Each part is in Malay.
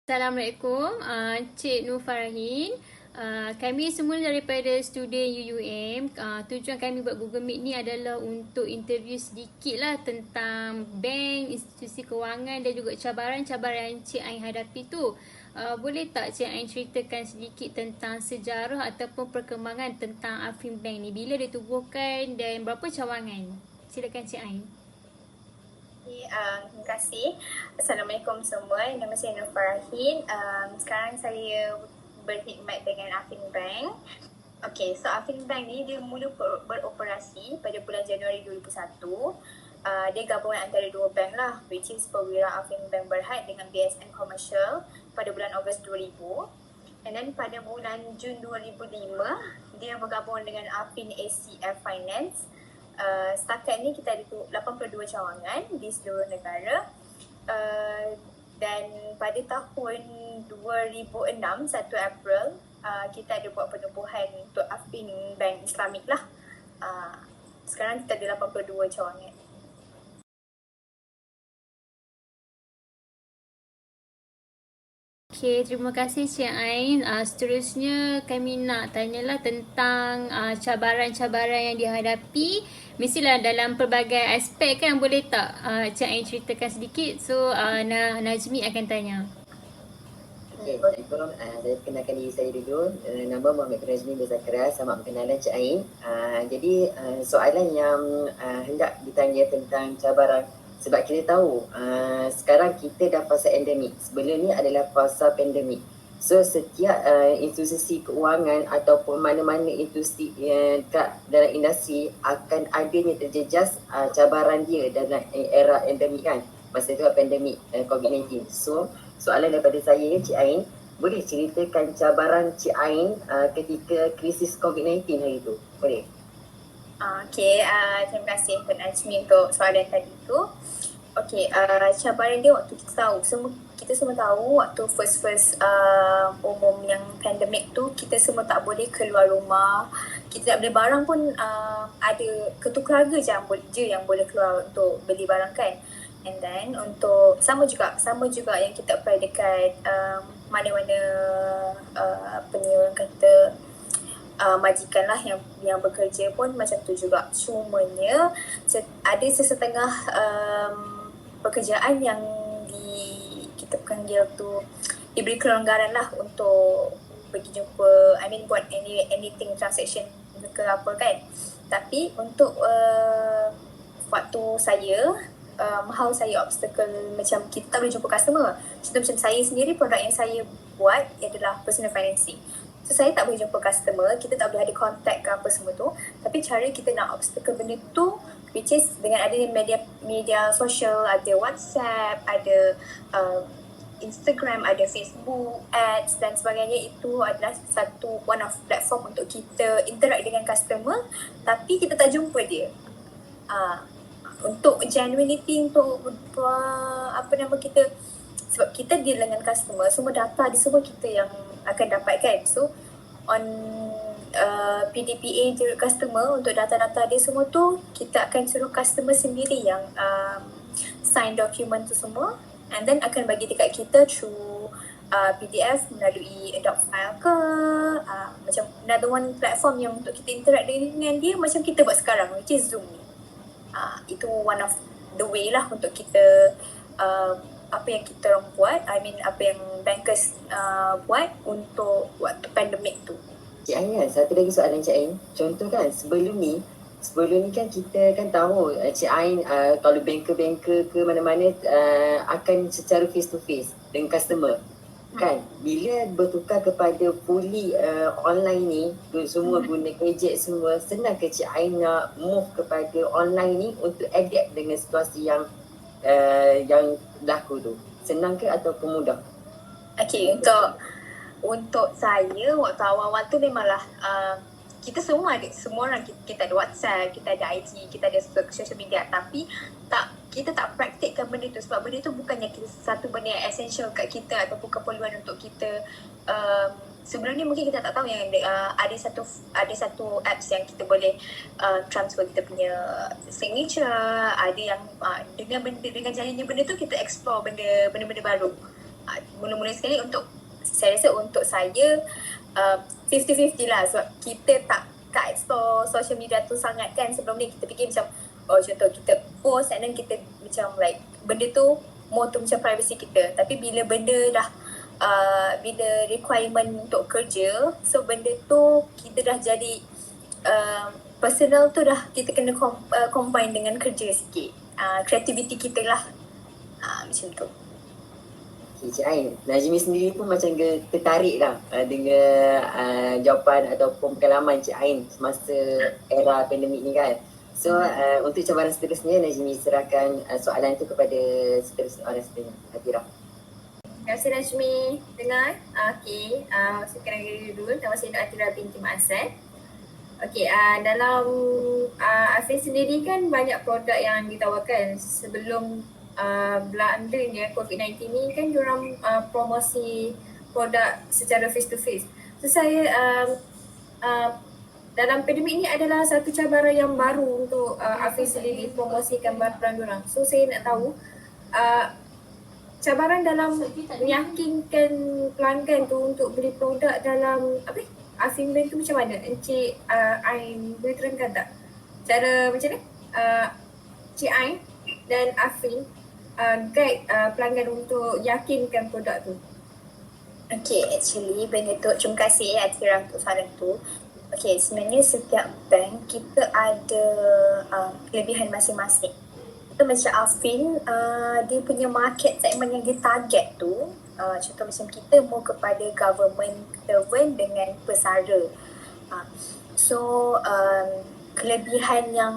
Assalamualaikum, Cik Nur Farahin. Kami semua daripada student UUM. Tujuan kami buat Google Meet ni adalah untuk interview sedikit lah tentang bank, institusi kewangan dan juga cabaran-cabaran Cik Ain hadapi tu. Boleh tak Cik Ain ceritakan sedikit tentang sejarah ataupun perkembangan tentang Afin Bank ni? Bila ditubuhkan dan berapa cawangan? Silakan Cik Ain. Terima kasih. Assalamualaikum semua. Nama saya Nur Farahin. Sekarang saya berkhidmat dengan Afin Bank. Okay, so Afin Bank ni dia mula beroperasi pada bulan Januari 2001. Dia gabungan antara dua bank lah, which is Perwira Afin Bank Berhad dengan BSN Commercial pada bulan Ogos 2000. And then pada bulan Jun 2005, dia bergabung dengan Afin ACF Finance. Setakat ni kita ada 82 cawangan di seluruh negara, dan pada tahun 2006, 1 April, kita ada buat penubuhan untuk Afin Bank Islamik lah. Sekarang kita ada 82 cawangan. Okay, terima kasih Cik Ain. Seterusnya kami nak tanyalah tentang cabaran-cabaran yang dihadapi. Mestilah dalam pelbagai aspek kan, boleh tak Cik Ain ceritakan sedikit? So Najmi akan tanya. Okay, Assalamualaikum. Saya perkenalkan diri saya dulu. Nama Muhammad Najmi bin Zakaria. Selamat perkenalan Cik Ain. Jadi soalan yang hendak ditanya tentang cabaran, sebab kita tahu sekarang kita dah fasa endemik. Sebelum ni adalah fasa pandemik. So setiap institusi keuangan ataupun mana-mana institusi dalam industri akan adanya terjejas cabaran dia dalam era endemik kan. Masa itu pandemik COVID-19. So soalan daripada saya, Cik Ain, boleh ceritakan cabaran Cik Ain ketika krisis COVID-19 hari itu? Boleh? Okay, terima kasih Tuan Najmi untuk soalan tadi tu. Okay, cabaran dia waktu kita semua tahu waktu first umum yang pandemik tu, kita semua tak boleh keluar rumah, kita tak boleh barang pun, ada ketua keluarga je yang boleh keluar untuk beli barang kan. And then untuk sama juga yang kita apply dekat mana-mana apa ni orang kata, majikan lah yang bekerja pun macam tu juga. Cumanya ada sesetengah pekerjaan yang kita panggil tu diberi kelonggaran lah untuk pergi jumpa, buat anything transaction ke apa kan. Tapi untuk waktu saya, how saya obstacle macam kita tak boleh jumpa customer. Contoh macam saya sendiri, produk yang saya buat adalah personal financing. So saya tak boleh jumpa customer, kita tak boleh ada contact ke apa semua tu. Tapi cara kita nak obstacle benda tu, which is dengan adanya media sosial, ada WhatsApp, ada Instagram, ada Facebook, ads dan sebagainya. Itu adalah one of platform untuk kita interact dengan customer, tapi kita tak jumpa dia. Untuk genuinity, untuk kita, sebab kita deal dengan customer, semua data dia semua kita yang akan dapatkan. So on PDPA je customer, untuk data-data dia semua tu kita akan suruh customer sendiri yang sign dokumen tu semua, and then akan bagi dekat kita through PDF melalui Adobe File ke, macam another one platform yang untuk kita interact dengan dia macam kita buat sekarang, which is Zoom ni. Itu one of the way lah untuk kita apa yang kita orang buat, apa yang bankers buat untuk waktu pandemik tu. Cik Ain kan, satu lagi soalan Cik Ain. Contoh kan, sebelum ni kan kita kan tahu Cik Ain kalau banker-banker ke mana-mana akan secara face to face dengan customer. Kan, bila bertukar kepada fully online ni, semua guna gadget semua, senang ke Cik Ain nak move kepada online ni untuk adapt dengan situasi yang berlaku tu? Senang ke ataupun mudah? Okay, untuk saya waktu awal-awal tu memanglah kita semua orang kita ada WhatsApp, kita ada IG, kita ada social media, tapi kita tak praktikkan benda tu sebab benda tu bukannya satu benda yang essential kat kita ataupun keperluan untuk kita. Sebelum ni mungkin kita tak tahu yang ada satu apps yang kita boleh transfer kita punya signature, ada yang dengan jalannya benda tu kita explore benda-benda baru. mula-mula sekali saya rasa untuk saya 50-50 lah, sebab kita tak explore social media tu sangat kan. Sebelum ni kita fikir macam contoh kita post and then kita macam like benda tu more tu macam privacy kita. Tapi bila benda dah bila requirement untuk kerja, so benda tu kita dah jadi personal tu dah kita kena combine dengan kerja sikit. Creativity kita lah, macam tu. Okay, Cik Ain, Najmi sendiri pun macam tertarik lah dengan jawapan ataupun pengalaman Cik Ain semasa era pandemik ni kan. So untuk cabaran seterusnya, Najmi serahkan soalan tu kepada orang seterusnya, Atira. Terima kasih Najmi. Dengar? Okay, saya kenal diri dulu. Nama saya Nur Atira binti Ma'asad. Okay, dalam Afin sendiri kan banyak produk yang ditawarkan. Sebelum belandanya COVID-19 ni kan diorang promosi produk secara face to face. So saya dalam pandemik ni adalah satu cabaran yang baru untuk Afin sendiri promosikan barang diorang. So saya nak tahu cabaran dalam meyakinkan pelanggan tu untuk beli produk dalam Afin Bank tu macam mana? Encik Ain boleh terangkan tak? Cara macam ni? Cik Ain dan Afin guide pelanggan untuk yakinkan produk tu. Okay, actually benda tu, terima kasih Atira untuk soalan tu. Okay, sebenarnya setiap bank kita ada kelebihan masing-masing. Itu macam Afin, dia punya market segment yang dia target tu, contoh macam kita mau kepada government servant dengan pesara. So kelebihan yang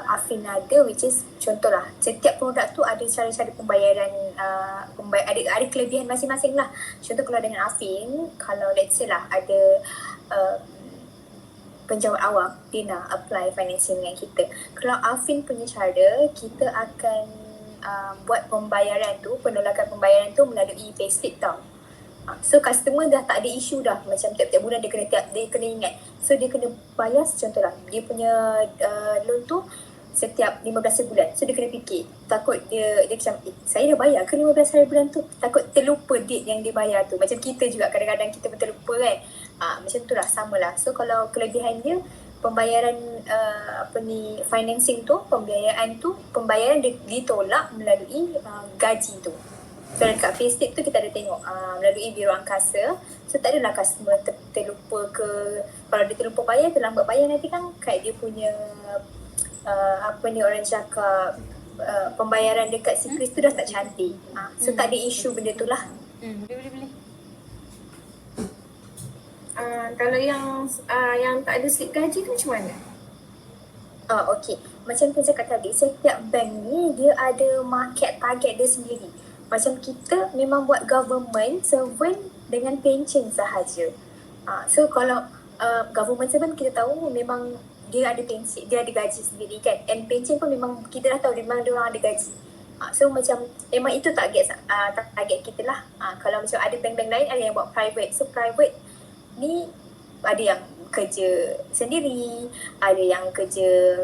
Afin ada, which is contohlah setiap produk tu ada cara-cara pembayaran, ada kelebihan masing-masing lah. Contoh kalau dengan Afin, kalau let's say lah ada penjawat awam dia nak apply financing dengan kita, kalau Afin punya cara, kita akan buat pembayaran tu, penolakan pembayaran tu melalui payslip tau. So customer dah tak ada isu dah, macam tiap-tiap bulan dia kena ingat. So dia kena bayar, contohlah dia punya loan tu setiap 15 bulan. So dia kena fikir, takut dia macam saya dah bayar ke 15 hari bulan tu, takut terlupa date yang dia bayar tu. Macam kita juga kadang-kadang kita pun terlupa kan. Macam tu lah, sama lah. So kalau kelebihan dia, pembayaran financing tu, pembayaran dia ditolak melalui gaji tu. So dekat payslip tu kita ada tengok melalui biro angkasa. So tak adalah customer terlupa ke, kalau dia terlupa bayar, terlambat bayar, nanti kan kat dia punya orang cakap pembayaran dekat si Kris tu dah tak cantik. So tak ada isu benda tu lah. Boleh. Kalau yang tak ada slip gaji tu macam mana? Okay, macam saya cakap tadi, setiap bank ni dia ada market target dia sendiri. Macam kita memang buat government servant dengan pension sahaja. So kalau government servant kita tahu memang dia ada pension, dia ada gaji sendiri kan. And pension pun memang kita dah tahu memang dia orang ada gaji. So macam memang itu target kita lah. Kalau macam ada bank-bank lain ada yang buat private. So private ni ada yang kerja sendiri, ada yang kerja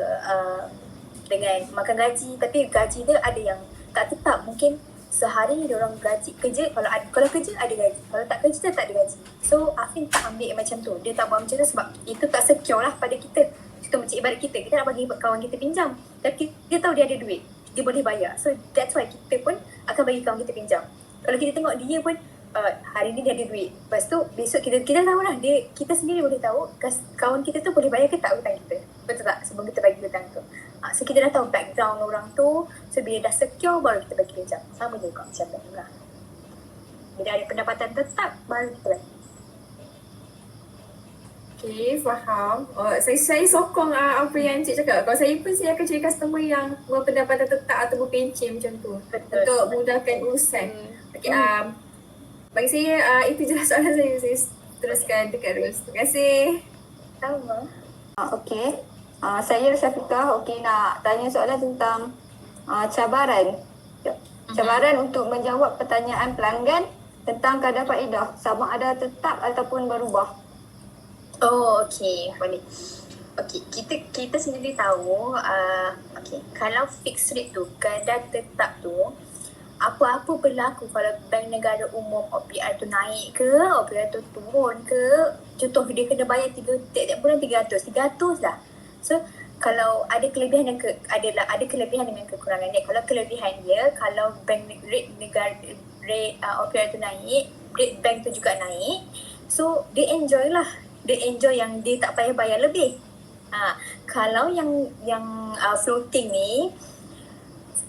dengan makan gaji, tapi gaji dia ada yang tak tetap. Mungkin sehari dia orang gaji kerja, kalau kerja ada gaji, kalau tak kerja dia tak ada gaji. So Afin tak ambil macam tu, dia tak buat macam tu sebab itu tak secure lah pada kita. Contoh macam ibarat kita nak bagi kawan kita pinjam, tapi dia tahu dia ada duit, dia boleh bayar. So that's why kita pun akan bagi kawan kita pinjam. Kalau kita tengok dia pun hari ni dia ada duit, lepas tu besok kita tahu lah, kita sendiri boleh tahu kawan kita tu boleh bayar ke tak hutang kita, betul tak, sebelum kita bagi hutang tu. So kita dah tahu background orang tu, so bila dah secure baru kita bagi pinjam. Sama juga macam tu lah, bila ada pendapatan tetap baru kita bagi. Okay, faham. Saya sokong apa yang Encik cakap. Kalau saya pun saya akan cari customer yang berpendapatan tetap atau berpencen macam tu. Betul. Untuk mudahkan urusan. Okay, bagi saya itu je lah soalan saya. Saya teruskan dekat Rus. Terima kasih. Sama. Okey. Saya Syafiqah. Okey, nak tanya soalan tentang cabaran. Cabaran untuk menjawab pertanyaan pelanggan tentang kadar faedah, sama ada tetap ataupun berubah. Oh, okey, boleh. Okey, kita sendiri tahu, okey, kalau fixed rate tu, kadar tetap tu, apa-apa berlaku kalau bank negara umum OPR tu naik ke, OPR tu turun ke, contoh dia kena bayar tiap bulan 300 lah. So kalau ada kelebihan dan ada kelebihan dengan kekurangan dia. Kalau kelebihan dia, kalau bank rate negara OPR tu naik, rate bank tu juga naik, so dia enjoy lah. Dia enjoy yang dia tak payah bayar lebih. Kalau yang floating ni,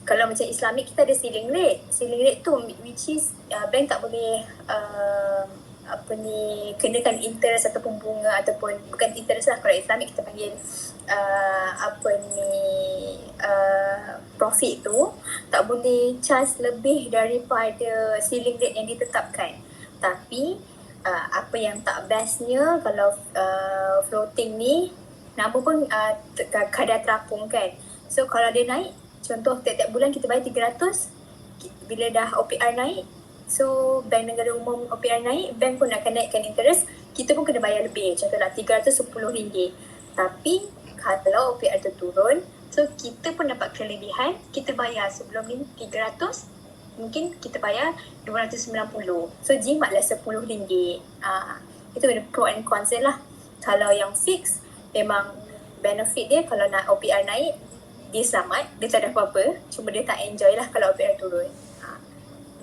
kalau macam Islamic kita ada ceiling rate. Ceiling rate tu which is bank tak boleh kenakan interest ataupun bunga ataupun bukan interest lah. Kalau Islamic kita panggil profit tu tak boleh charge lebih daripada ceiling rate yang ditetapkan. Tapi apa yang tak bestnya kalau floating ni, nama pun kadar terapung kan. So kalau dia naik, contoh tiap-tiap bulan kita bayar 300, bila dah OPR naik, so bank negara umum OPR naik, bank pun akan naikkan interest, kita pun kena bayar lebih. Contohlah RM310. Tapi kalau OPR tu turun, so kita pun dapat kelebihan, kita bayar sebelum ni 300, mungkin kita bayar 290. So jimatlah RM10. Itu ada pro and cons dia lah. Kalau yang fix, memang benefit dia kalau nak OPR naik, dia selamat, dia tak ada apa-apa, cuma dia tak enjoy lah kalau OPR turun.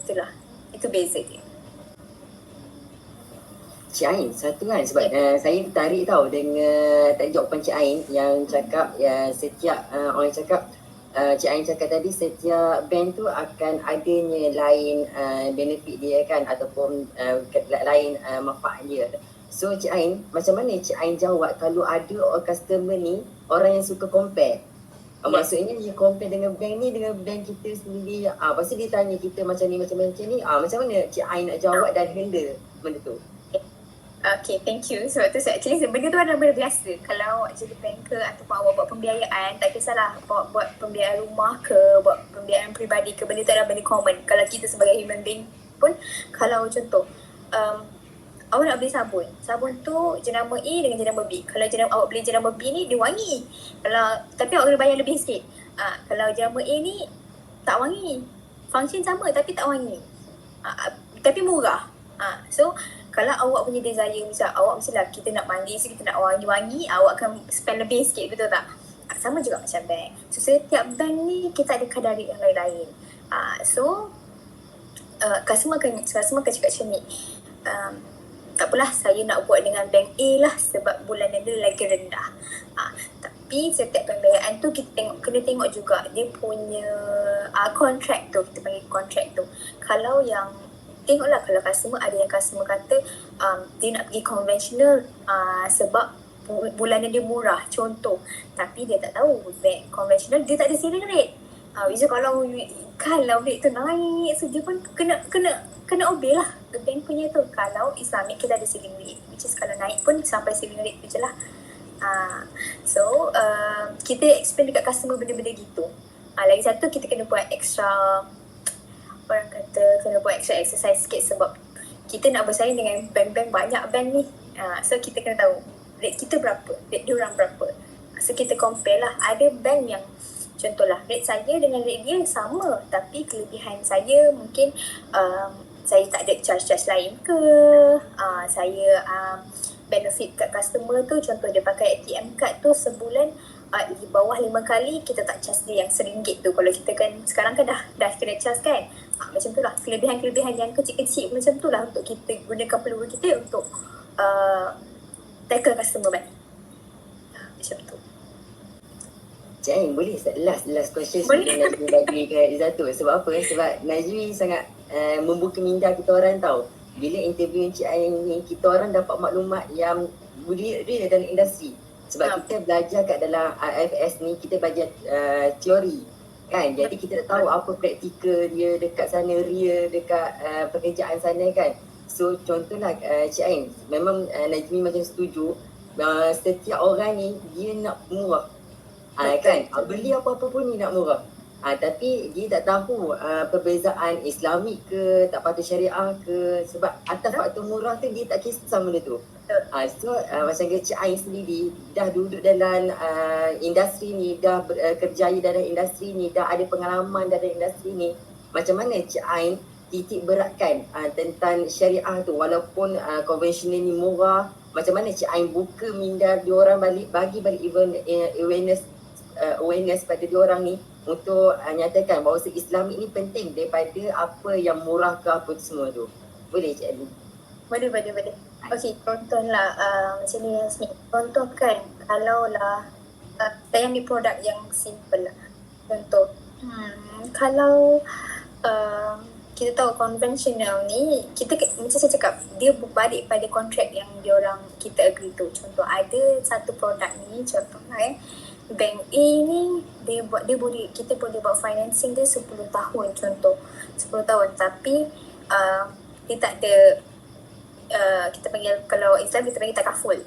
Itulah, itu beza dia. Cik Ain, satu kan sebab saya tertarik tau dengan jawapan Cik Ain yang cakap setiap orang cakap Cik Ain cakap tadi setiap bank tu akan adanya lain benefit dia kan ataupun lain manfaat dia. So Cik Ain, macam mana Cik Ain jawab kalau ada customer ni orang yang suka compare? Maksudnya dia compare dengan bank ni dengan bank kita sendiri. Lepas tu dia tanya kita macam ni. Macam mana Cik Ain nak jawab dan handle benda tu? Okay, thank you. Sebab tu actually benda tu adalah benda biasa. Kalau awak jadi banker ataupun awak buat pembiayaan, tak kisahlah awak buat pembiayaan rumah ke, buat pembiayaan peribadi ke, benda tu adalah benda common. Kalau kita sebagai human being pun, kalau contoh awak nak beli sabun. Sabun tu jenama A dengan jenama B. Kalau awak beli jenama B ni, dia wangi. Tapi awak kena bayar lebih sikit. Kalau jenama A ni, tak wangi. Function sama tapi tak wangi. Tapi murah. So, kalau awak punya desire, misal awak mestilah kita nak mandi, so kita nak wangi-wangi, awak akan spend lebih sikit, betul tak? Sama juga macam bank. So, setiap bank ni, kita ada kadar rate yang lain-lain. Customer akan cakap macam ni. Tak apalah, saya nak buat dengan bank A lah sebab bulanan dia lagi rendah. Tapi setiap pembiayaan tu kita kena tengok juga dia punya kontrak tu, kita panggil kontrak tu. Kalau yang tengoklah, kalau ada yang customer kata dia nak pergi konvensional sebab bulanan dia murah, contoh. Tapi dia tak tahu bank konvensional dia tak ada ceiling rate. Bisa kalau rate tu naik, so dia pun kena obey lah bank punya tu. Kalau Islamic kita ada ceiling rate, which is kalau naik pun sampai ceiling rate tu je lah. So kita explain dekat customer benda-benda gitu. Lagi satu, kita kena buat extra, orang kata kena buat extra exercise sikit sebab kita nak bersaing dengan bank-bank, banyak bank ni. So kita kena tahu rate kita berapa, rate diorang berapa. So kita compare lah. Ada bank yang contohlah rate saya dengan rate dia sama, tapi kelebihan saya mungkin saya tak ada charge-charge lain ke, saya benefit kat customer tu, contoh dia pakai ATM card tu sebulan di bawah 5 kali, kita tak charge dia yang RM1 tu. Kalau kita kan sekarang kan dah kena charge kan. Macam tu lah, kelebihan-kelebihan yang kecil-kecil macam tu lah untuk kita gunakan peluang kita untuk tackle customer balik. Macam tu. Cik Ain, boleh last question Boleh. Najmi bagi ke Izzatu. Sebab apa? Sebab Najmi sangat membuka minda kita orang tahu. Bila interview Cik Ain ni, kita orang dapat maklumat yang real dalam industri. Sebab kita belajar kat dalam IFS ni, kita belajar teori kan. Jadi kita tak tahu apa praktikal dia dekat sana, real dekat pekerjaan sana kan. So contohlah Cik Ain, memang Najmi macam setuju setiap orang ni dia nak murah. Kan, beli apa-apa pun ni nak murah. Tapi dia tak tahu perbezaan Islamik ke, tak patuh syariah ke. Sebab atas faktor murah tu dia tak kisah benda tu. So macam Cik Ain sendiri dah duduk dalam industri ni, dah kerjaya dalam industri ni, dah ada pengalaman dalam industri ni. macam mana Cik Ain titik beratkan tentang syariah tu, walaupun konvensional ni murah, macam mana Cik Ain buka minda diorang balik, bagi balik awareness pada diorang ni untuk nyatakan bahawa Islamik ni penting daripada apa yang murah ke apa tu semua tu. Boleh Cik Ain? Boleh. Okey, contohlah macam ni Yasmin. Contoh kan, kalau lah saya ambil produk yang simple lah. Contoh, kalau kita tahu konvensional ni, kita macam saya cakap, dia berbalik pada kontrak yang diorang kita agree tu. Contoh, ada satu produk ni, contohlah bank A ni, kita boleh buat financing dia 10 tahun contoh. 10 tahun, tapi dia tak ada, kita panggil, kalau Islam kita panggil takaful.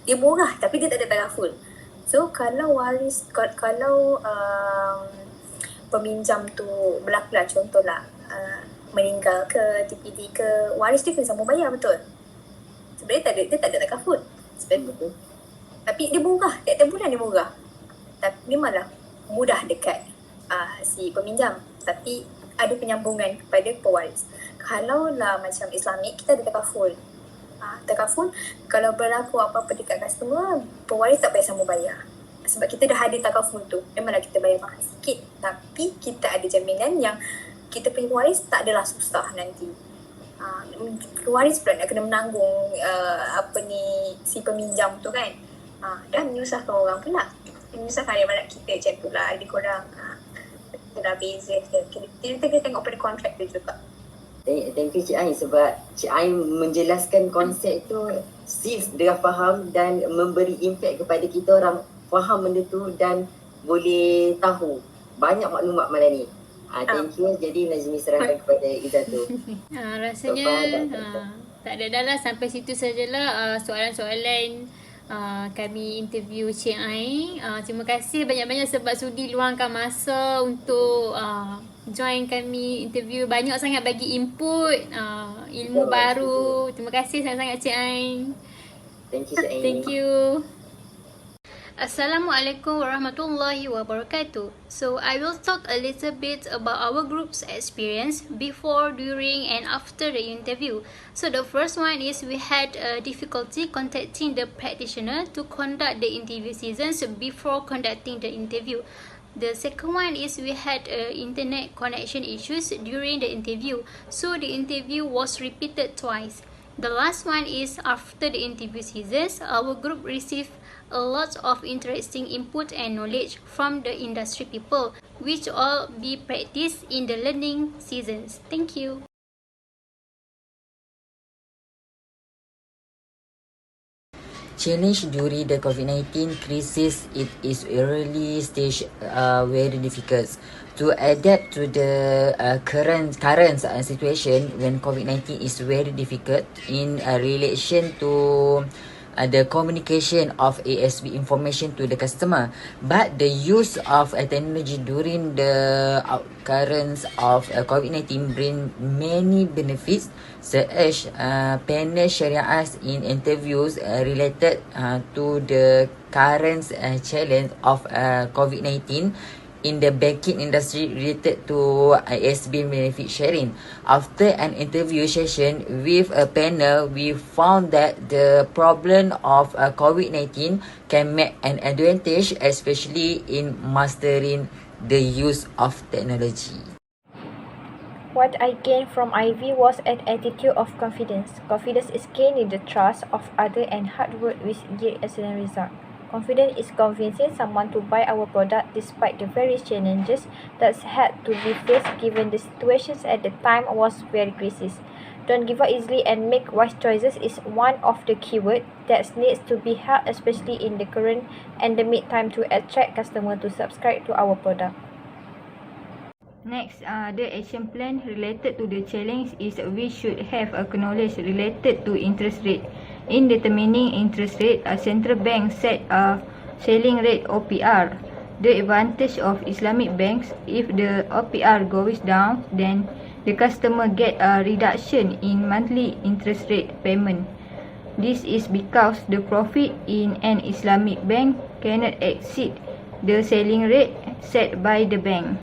Dia murah tapi dia tak ada takaful. So kalau peminjam tu berlaku contohlah meninggal ke, TPD ke, waris dia kena sambung bayar, betul? Sebenarnya dia tak ada takaful. Sebenarnya. Tapi dia murah, tiap-tiap bulan dia murah. Tapi memanglah mudah dekat si peminjam, tapi ada penyambungan kepada pewaris. Kalau lah macam Islamik, kita ada takaful. Takaful, kalau berlaku apa-apa dekat customer, pewaris tak payah sambung bayar. Sebab kita dah ada takaful tu. Memanglah kita bayar mahal sikit, tapi kita ada jaminan yang kita punya pewaris tak adalah susah nanti. Pewaris pula nak kena menanggung si peminjam tu kan. Dan menyusahkan orang pula. Menyusahkan adik-adik kita macam tu lah, adik korang. Dah beza je. Kita kena tengok pada kontrak tu juga. Thank you Cik Ain, sebab Cik Ain menjelaskan konsep tu, sis dah faham dan memberi impact kepada kita orang faham benda tu dan boleh tahu banyak maklumat malam ni. Thank you. Jadi Nazmi serahkan kepada Izzatu. Rasanya tak ada dah lah, sampai situ sajalah soalan-soalan kami interview Cik Ain. Terima kasih banyak-banyak sebab sudi luangkan masa untuk join kami interview. Banyak sangat bagi input, ilmu baru. Terima kasih sangat-sangat Cik Ain. Thank you Cik Ain. Thank you. Assalamualaikum warahmatullahi wabarakatuh. So I will talk a little bit about our group's experience before, during and after the interview. So the first one is we had a difficulty contacting the practitioner to conduct the interview seasons before conducting the interview. The second one is we had internet connection issues during the interview. So the interview was repeated twice. The last one is after the interview seasons, our group received a lot of interesting input and knowledge from the industry people, which all be practiced in the learning seasons. Thank you. Challenge during the COVID-19 crisis, it is early stage very difficult to adapt to the current situation when COVID-19 is very difficult in relation to the communication of ASB information to the customer. But the use of technology during the occurrence of COVID-19 bring many benefits, such as panel syariah in interviews related to the current challenge of COVID-19 in the banking industry related to ASB benefit sharing. After an interview session with a panel, we found that the problem of COVID-19 can make an advantage, especially in mastering the use of technology. What I gained from IV was an attitude of confidence. Confidence is gained in the trust of others and hard work which yield excellent result. Confidence is convincing someone to buy our product despite the various challenges that had to be faced given the situations at the time was very crisis. Don't give up easily and make wise choices is one of the keywords that needs to be held, especially in the current endemic time, to attract customers to subscribe to our product. Next, the action plan related to the challenge is we should have a knowledge related to interest rate. In determining interest rate, a central bank set a selling rate OPR. The advantage of Islamic banks, if the OPR goes down, then the customer get a reduction in monthly interest rate payment. This is because the profit in an Islamic bank cannot exceed the selling rate set by the bank.